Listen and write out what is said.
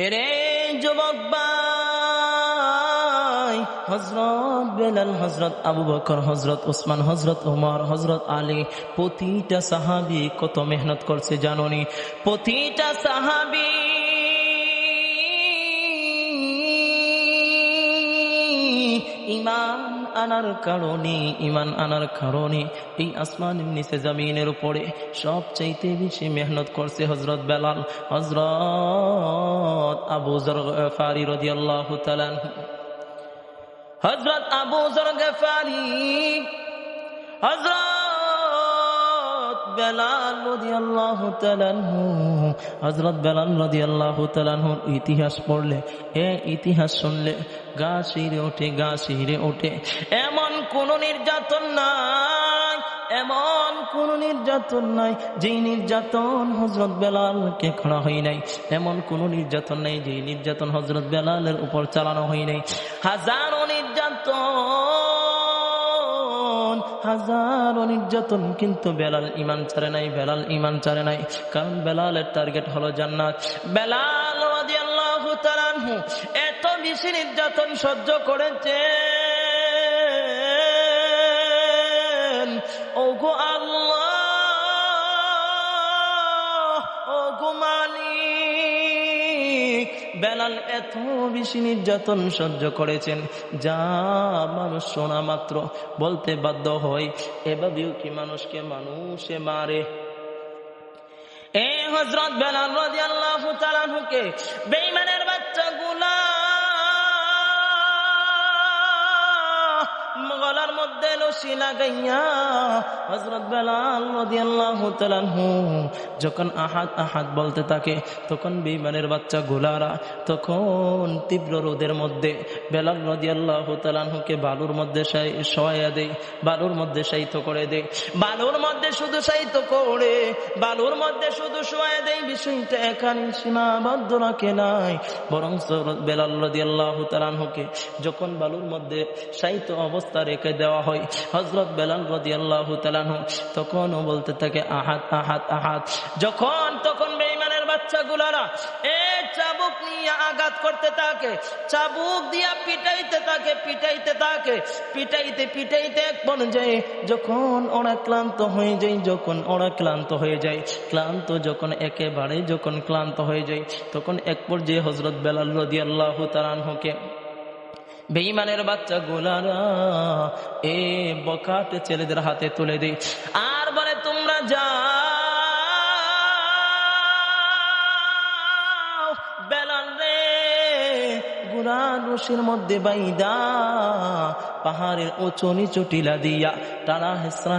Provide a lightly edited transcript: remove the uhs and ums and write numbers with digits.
এরে যুবক ভাই, হযরত বেলাল, হযরত আবু বকর, হযরত ওসমান, হযরত ওমর, হযরত আলী, প্রতিটা সাহাবী কত মেহনত করছে জানোনি? প্রতিটা সাহাবী ঈমান আনার কারণে এই আসমানের নিচে জমিনের উপরে সবচাইতে বেশি মেহনত করছে হযরত বেলাল, হযরত আবু যর গফারি রাদিয়াল্লাহু তাআলা আনহু। হযরত আবু যর গফারি, হযরত বেলাল রাদিয়াল্লাহু তাআলা আনহু, হযরত বেলাল রাদিয়াল্লাহু তাআলা আনহুর ইতিহাস পড়লে, ইতিহাস শুনলে গা শিরে ওঠে। এমন কোন নির্যাতন নাই, এমন কোন নির্যাতন নাই যেই নির্যাতন হযরত বেলালকে করা হয় নাই, এমন কোন নির্যাতন নাই যেই নির্যাতন হযরত বেলালের উপর চালানো হয় নাই। হাজারো নির্যাতন, কিন্তু বেলাল ঈমান ছাড়ে নাই, কারণ বেলালের টার্গেট হলো জান্নাত। বেলাল রাদিয়াল্লাহু তাআলা আনহু এত বেশি নির্যাতন সহ্য করেছেন, ওগো আল্লাহ, ওগো মালিক, বেলাল এত বেশি নির্যাতন সহ্য করেছেন যা মানুষ শোনা মাত্র বলতে বাধ্য হয়, এভাবেও কি মানুষকে মানুষে মারে? হযরত বেলাল রাদিয়াল্লাহু তাআলা আনহুকে বেঈমানের বাচ্চাগুলা গলার মধ্যে রশি লাগাইয়া হযরত বেলাল রাদিয়াল্লাহু তাআলা আনহু যখন আহাদ আহাদ বলতে থাকে, তখন বেঈমানের বাচ্চা গোলারা তখন তীব্র রোদের মধ্যে বেলাল রাদিয়াল্লাহু তাআলা আনহুকে বালুর মধ্যে শোয়াইয়া দেয়, বালুর মধ্যে শায়িত করে দেয়, বালুর মধ্যে শুধু শায়িত করে, বালুর মধ্যে শুধু শোয়াইয়া দেয়। বিষয়টা এখানে সীমাবদ্ধ রাখে নাই, বরং বেলাল রাদিয়াল্লাহু তাআলা আনহুকে যখন বালুর মধ্যে শায়িত অবস্থা রেখে দেওয়া হয়, হযরত বেলাল রাদিয়াল্লাহু তাআলা আনহু তখনও বলতে থাকে আহাদ আহাদ আহাদ। তখন বেঈমানের বাচ্চাগুলারা চাবুক নিয়ে আঘাত করতে থাকে, চাবুক দিয়া পিটাইতে থাকে, পিটাইতে এক পর্যায়ে যখন ওরা ক্লান্ত হয়ে যায়, একেবারে যখন ক্লান্ত হয়ে যায়, তখন এক পর্যায়ে হযরত বেলাল রাদিয়াল্লাহু তাআলা আনহুকে বেঈমানের বাচ্চা গোলারা বকাটে ছেলেদের হাতে তুলে দেয় আর বলে, তোমরা যাও, বেলাল রে গুড়ার রশির মধ্যে বাইদা পাহাড়ের উঁচু নিচু টিলা দিয়া টানা হেসরা